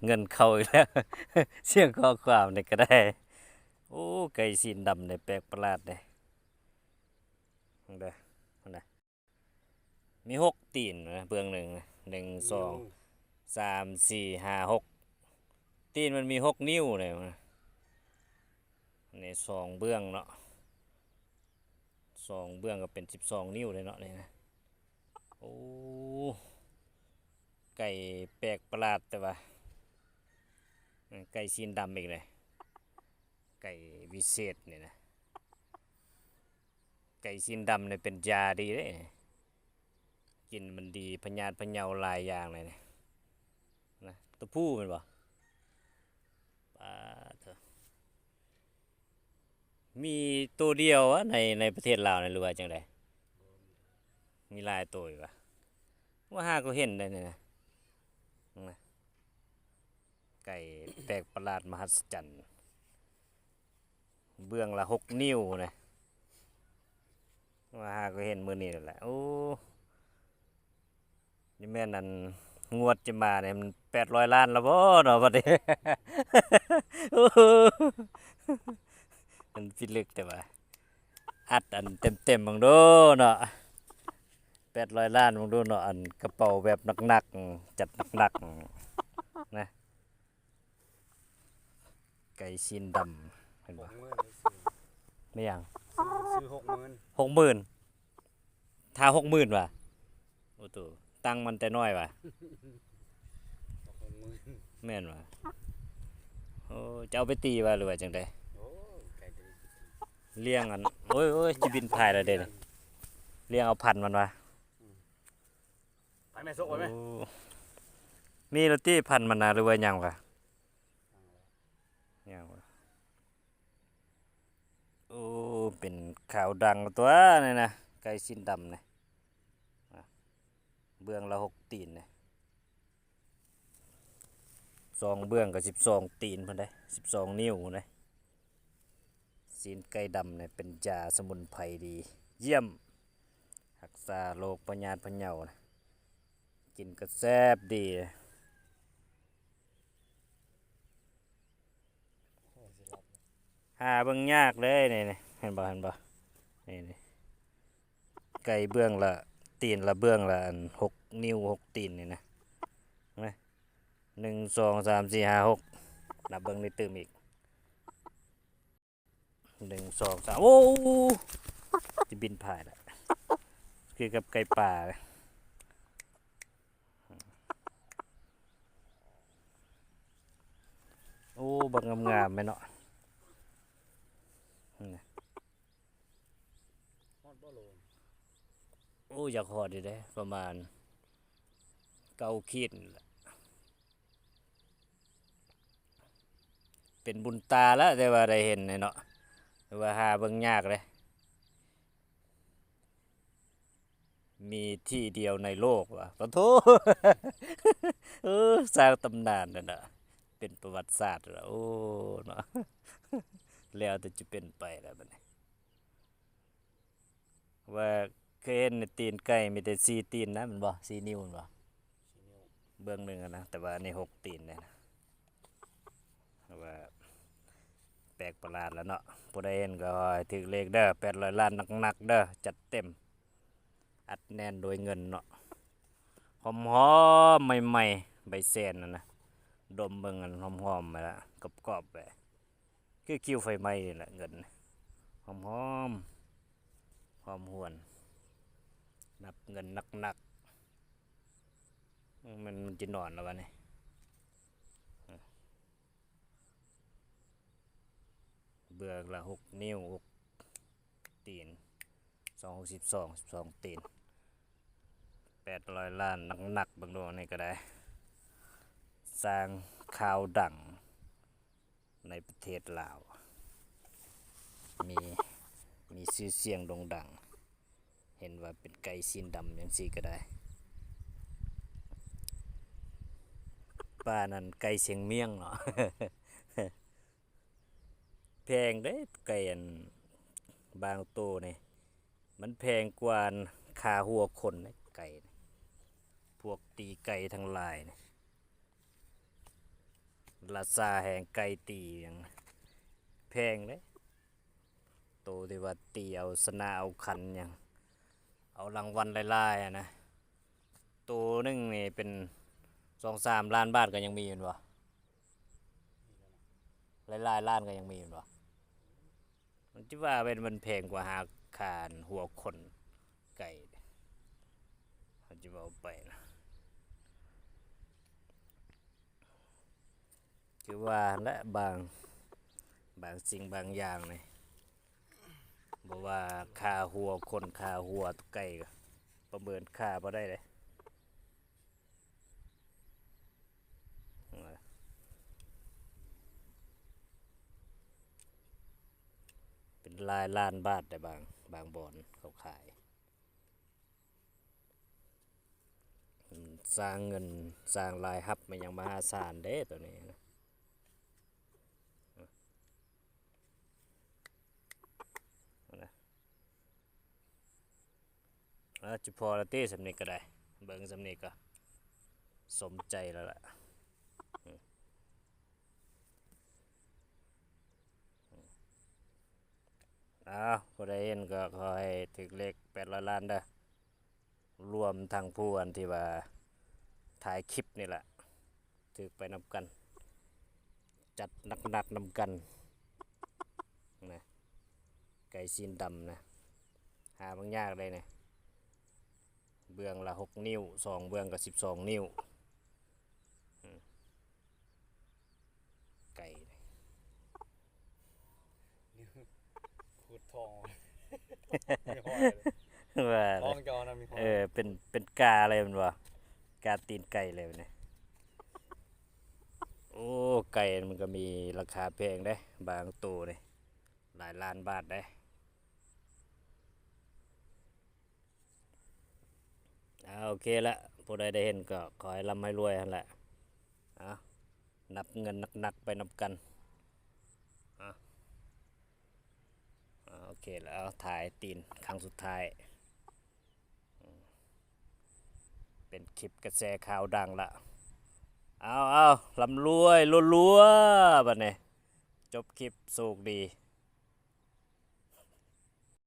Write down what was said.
เงินเข้าอีกแล้ว เสียงข้อความนี่ก็ได้โอ้ไก่สีดำเนี่ยแปลกประหลาดเลยเด้อนะมี6 ตีนนะเบื้องหนึ่ง1 2 3 4 5 6ตีนมันมี6 นิ้วเลยนะนี่2 เบื้องเนาะ2 เบื้องก็เป็น12 นิ้วเลยเนาะนี่นะโอ้ไก่แปลกประหลาดแต่ว่าไก่สีดำอีกเลยไก่วิเศษนี่นะไก่สีดำเนี่ยเป็นยาดีเลยกินมันดีพญาธิพะเยาหลายอย่างเลยนะตัวผู้มันบ่ปลาเถอะมีตัวเดียววะในประเทศลาวนะหรือว่าจังไดมีหลายตัวอยู่วะว่าหาก็เห็นได้เนี่ยนะไก่แปลกประหลาดมหัศจรรย์เบื้องละ6 นิ้วนะว่าหาก็เห็นมือนี่แหละโอ้นี่แม่นั่นงวดจะมาเนี่ยมัน800 ล้านแล้วบ่เนาะบัดนี้ โอ้โหมันพิลึกแต่ว่าอัดอันเต็มบังโดเนาะ800 ล้านบังโดเนาะอันกระเป๋าแบบหนักๆจัดหนักๆนะไก่ซีนดำเห็นบ่ไม่ยังซื้อ60,000 60,000ถ้า60,000ว่ะโอ้ตัวตังค์มันแต่น้อยว่ะแม่นว่ะโอ้จะเอาไปตีว่ะหรือว่าจังได๋โอ้ไก่ตัวนี้เลี้ยงอันโอ้ยจะบินพายแล้วเด้เลี้ยงเอาพันมันว่ะไปแม่ซกไว้ไหมมีโรตี้พันมันนะหรือว่ายังวะยังวะโอ้เป็นข่าวดังตัวนี่นะไก่สินดำนี่เบื้องละ6 ตีนนี่2 เบื้องกับ12 ตีนเพิ่นได้12 นิ้วนะซีนไก่ดำเนี่ยเป็นยาสมุนไพรดีเยี่ยมรักษาโรคพยาธิพะเยานะกินก็แซ่บดีหาเบิ่งยากเลยนี่เห็นบ่นี่ไก่เบื้องละตีนละเบื้องละอัน6 นิ้ว6 ตีนนี่นะนะ1 2 3 4 5 6นับเบิ่งนี่ตื่มอีก1 2 3โอ้จะบินผ่านละคือกับไก่ป่าเลยโอ้บักงามๆไหมเนาะโอ้อยากหอดอยู่เด้ประมาณ9 ขีดนี่แหละเป็นบุญตาแล้วแต่ว่าได้เห็นเนาะแต่ว่าหาเบิ่งยากเลยมีที่เดียวในโลกว่ะขอโทษ สร้างตำนานนั่นน่ะเป็นประวัติศาสตร์แล้วโอ้เนาะ แล้วแต่จะเป็นไปแล้วบัดนี้ว่าเคยเห็นในตีนไก่มีแต่4 ตีนนะมันบ่4 นิ้วมันบ่เบื้องหนึ่งอะนะแต่ว่าใน6 ตีนเนี่ยนะว่าแปลกประหลาดแล้วเนาะผู้ใดเห็นก็ให้ถึกเลขเด้อ800 ล้านหนักๆเด้อจัดเต็มอัดแน่นโดยเงินเนาะหอมๆใหม่ๆใบเซนนะดมเบิ่งกันหอมๆมาละกรอบๆไปคือคิวไฟไหม้นี่แหละเงินหอมๆหอมหวนนับเงินหนักๆมันจะนอนแล้ววะนี่เบือกละ6 นิ้ว6 ตีน12 ตีน800 ล้านหนักๆบางโดนี่ก็ได้สร้างข่าวดังในประเทศลาวมีชื่อเสียงโด่งดังเห็นว่าเป็นไก่ซีนดำอย่างซี่ก็ได้ป้านั่นไก่เสียงเมี่ยงเนาะ แพงเด้ไก่อันบางโตนี่มันแพงกว่าขาหัวคนนะไก่พวกตีไก่ทั้งหลายนี่ ราซาแห่งไก่ตีอย่างแพงเลยโตที่ว่าตีเอาสนาเอาคันอย่างเอารางวัลหลายๆอะนะตัวหนึงนี่เป็น2-3 ล้านบาทก็ยังมีอยู่บ่หลายๆล้านก็ยังมีอยู่บ่มันที่ว่าเป็นมันแพงกว่าหาคานหัวคนไก่เขาจะเอาไปนะคือว่าและบางสิ่งบางอย่างนี่บอกว่าค่าหัวคนค่าหัวไก่ก็ประเมินค่าบ่ได้เลยเป็นหลายล้านบาทได้บางบ่อนเขาขายสร้างเงินสร้างรายรับมันยังมหาศาลเด้ตัวนี้นะจุพอละเต้สำเนีกก็ได้เบิ่งสำเนีกก็สมใจแล้วล่ะผู้ใดเห็นก็ขอให้ถึกเลข800 ล้านเด้อรวมทั้งผู้อันที่ว่าถ่ายคลิปนี่แหละถึกไปนำกันจัดหนักๆนำกันนะไก่ซีนดำนะหาบางยากเลยนะเบื้องละ6 นิ้ว2เบื้องก็12 นิ้วไก่ ขุดทองมีห้อยเลย ว่า ทองจอนะมีห้อย เป็นกาอะไรมันวะกาตีนไก่เลยเนี่ยโอ้ไก่มันก็มีราคาแพงได้บางตัวนี่หลายล้านบาทได้โอเคละผู้ใดได้เห็นก็ขอให้ร่ำให้รวยนั่นแหละนับเงินหนักๆไปนับกันโอเคแล้วถ่ายตีนครั้งสุดท้ายเป็นคลิปกระแสข่าวดังละเอาลำรวยรัวๆบัดนี้จบคลิปสุขดี